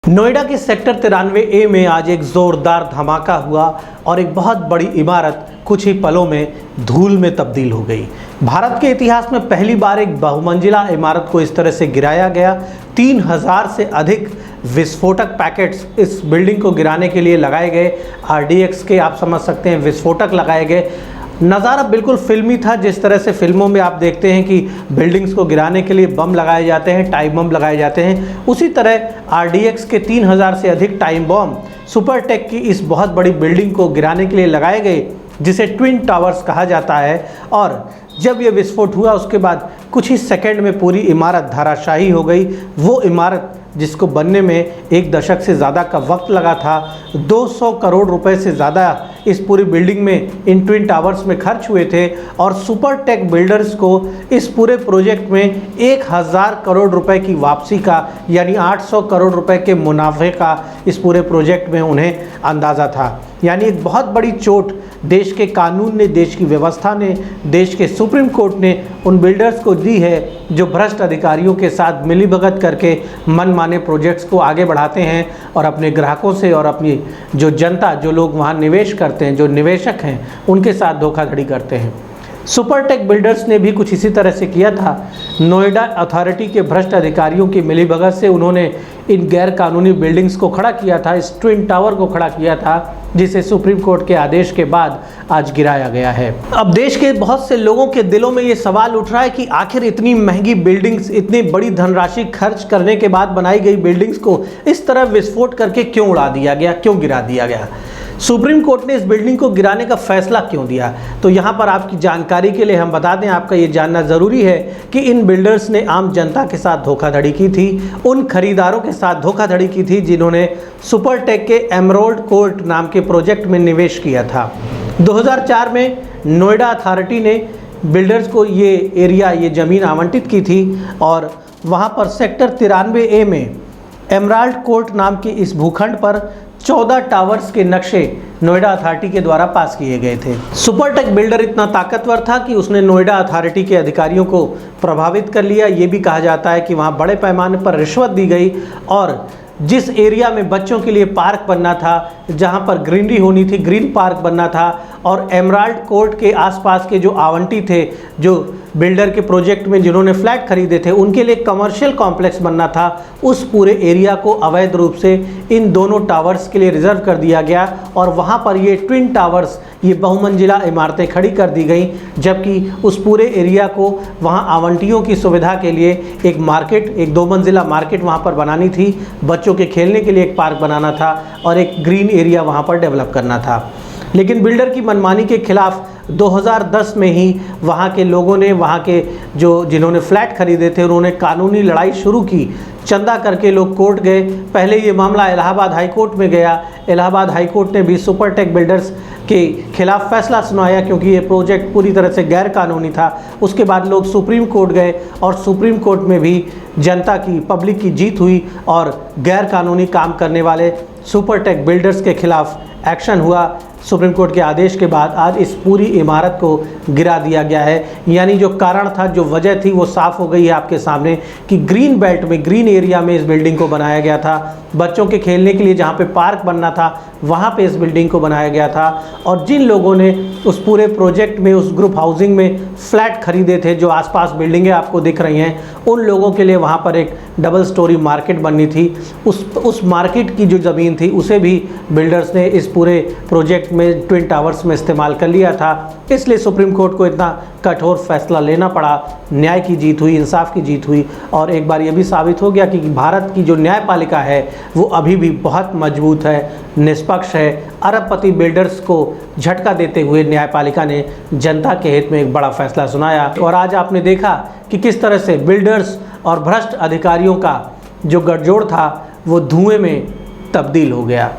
नोएडा के sector 93A में आज एक जोरदार धमाका हुआ और एक बहुत बड़ी इमारत कुछ ही पलों में धूल में तब्दील हो गई। भारत के इतिहास में पहली बार एक बहुमंजिला इमारत को इस तरह से गिराया गया। 3000 से अधिक विस्फोटक पैकेट्स इस बिल्डिंग को गिराने के लिए लगाए गए। RDX के आप समझ सकते हैं विस्फोटक लगाए गए। नज़ारा बिल्कुल फिल्मी था, जिस तरह से फिल्मों में आप देखते हैं कि बिल्डिंग्स को गिराने के लिए बम लगाए जाते हैं, टाइम बम लगाए जाते हैं, उसी तरह RDX के 3000 से अधिक टाइम बम सुपरटेक की इस बहुत बड़ी बिल्डिंग को गिराने के लिए लगाए गए, जिसे ट्विन टावर्स कहा जाता है। और जब ये विस्फोट हुआ उसके बाद कुछ ही सेकंड में पूरी इमारत धराशायी हो गई। वो इमारत जिसको बनने में 1 दशक से ज़्यादा का वक्त लगा था, 200 करोड़ रुपए से ज़्यादा इस पूरी बिल्डिंग में इन ट्विन टावर्स में खर्च हुए थे। और सुपरटेक बिल्डर्स को इस पूरे प्रोजेक्ट में 1000 करोड़ रुपए की वापसी का यानी 800 करोड़ रुपए के मुनाफे का इस पूरे प्रोजेक्ट में उन्हें अंदाज़ा था। यानी एक बहुत बड़ी चोट देश के कानून ने, देश की व्यवस्था ने, देश के सुप्रीम कोर्ट ने उन बिल्डर्स को दी है जो भ्रष्ट अधिकारियों के साथ मिलीभगत करके मनमाने प्रोजेक्ट्स को आगे बढ़ाते हैं और अपने ग्राहकों से और अपनी जो जनता, जो लोग वहाँ निवेश करते हैं, जो निवेशक हैं, उनके साथ धोखाधड़ी करते हैं। सुपरटेक बिल्डर्स ने भी कुछ इसी तरह से किया था। नोएडा अथॉरिटी के भ्रष्ट अधिकारियों की मिलीभगत से उन्होंने इन गैर कानूनी बिल्डिंग्स को खड़ा किया था, इस ट्विन टावर को खड़ा किया था, जिसे सुप्रीम कोर्ट के आदेश के बाद आज गिराया गया है। अब देश के बहुत से लोगों के दिलों में ये सवाल उठ रहा है कि आखिर इतनी महंगी बिल्डिंग्स, इतनी बड़ी धनराशि खर्च करने के बाद बनाई गई बिल्डिंग्स को इस तरह विस्फोट करके क्यों उड़ा दिया गया, क्यों गिरा दिया गया? सुप्रीम कोर्ट ने इस बिल्डिंग को गिराने का फैसला क्यों दिया? तो यहाँ पर आपकी जानकारी के लिए हम बता दें, आपका ये जानना ज़रूरी है कि इन बिल्डर्स ने आम जनता के साथ धोखाधड़ी की थी, उन खरीदारों के साथ धोखाधड़ी की थी जिन्होंने सुपरटेक के एमराल्ड कोर्ट नाम के प्रोजेक्ट में निवेश किया था। 2004 में नोएडा अथॉरिटी ने बिल्डर्स को ये एरिया, ये ज़मीन आवंटित की थी और वहाँ पर सेक्टर 93A में एमराल्ड कोर्ट नाम के इस भूखंड पर 14 टावर्स के नक्शे नोएडा अथॉरिटी के द्वारा पास किए गए थे। सुपरटेक बिल्डर इतना ताकतवर था कि उसने नोएडा अथॉरिटी के अधिकारियों को प्रभावित कर लिया। ये भी कहा जाता है कि वहाँ बड़े पैमाने पर रिश्वत दी गई और जिस एरिया में बच्चों के लिए पार्क बनना था, जहाँ पर ग्रीनरी होनी थी, ग्रीन पार्क बनना था, और एमराल्ड कोर्ट के आसपास के जो आवंटी थे, जो बिल्डर के प्रोजेक्ट में जिन्होंने फ्लैट खरीदे थे, उनके लिए कमर्शियल कॉम्प्लेक्स बनना था, उस पूरे एरिया को अवैध रूप से इन दोनों टावर्स के लिए रिजर्व कर दिया गया और वहाँ पर ये ट्विन टावर्स, ये बहुमंजिला इमारतें खड़ी कर दी गई। जबकि उस पूरे एरिया को वहाँ आवंटियों की सुविधा के लिए एक मार्केट, एक 2 मंजिला मार्केट वहाँ पर बनानी थी, बच्चों के खेलने के लिए एक पार्क बनाना था और एक ग्रीन एरिया वहाँ पर डेवलप करना था। लेकिन बिल्डर की मनमानी के खिलाफ 2010 में ही वहाँ के लोगों ने, वहाँ के जिन्होंने फ्लैट खरीदे थे, उन्होंने कानूनी लड़ाई शुरू की। चंदा करके लोग कोर्ट गए। पहले ये मामला इलाहाबाद हाई कोर्ट में गया। इलाहाबाद हाई कोर्ट ने भी सुपरटेक बिल्डर्स के खिलाफ फैसला सुनाया क्योंकि ये प्रोजेक्ट पूरी तरह से गैर कानूनी था। उसके बाद लोग सुप्रीम कोर्ट गए और सुप्रीम कोर्ट में भी जनता की, पब्लिक की जीत हुई और गैर कानूनी काम करने वाले सुपरटेक बिल्डर्स के खिलाफ एक्शन हुआ। सुप्रीम कोर्ट के आदेश के बाद आज इस पूरी इमारत को गिरा दिया गया है। यानी जो कारण था, जो वजह थी, वो साफ़ हो गई है आपके सामने कि ग्रीन बेल्ट में, ग्रीन एरिया में इस बिल्डिंग को बनाया गया था। बच्चों के खेलने के लिए जहाँ पे पार्क बनना था, वहाँ पे इस बिल्डिंग को बनाया गया था। और जिन लोगों ने उस पूरे प्रोजेक्ट में, उस ग्रुप हाउसिंग में फ्लैट खरीदे थे, जो आसपास बिल्डिंगें आपको दिख रही हैं, उन लोगों के लिए वहाँ पर एक डबल स्टोरी मार्केट बननी थी। उस मार्केट की जो ज़मीन थी उसे भी बिल्डर्स ने इस पूरे प्रोजेक्ट में, ट्विन टावर्स में इस्तेमाल कर लिया था। इसलिए सुप्रीम कोर्ट को इतना कठोर फैसला लेना पड़ा। न्याय की जीत हुई, इंसाफ की जीत हुई और एक बार यह भी साबित हो गया कि भारत की जो न्यायपालिका है वो अभी भी बहुत मजबूत है, निष्पक्ष है। अरबपति बिल्डर्स को झटका देते हुए न्यायपालिका ने जनता के हित में एक बड़ा फैसला सुनाया। और आज आपने देखा कि किस तरह से बिल्डर्स और भ्रष्ट अधिकारियों का जो गठजोड़ था वो धुएं में तब्दील हो गया।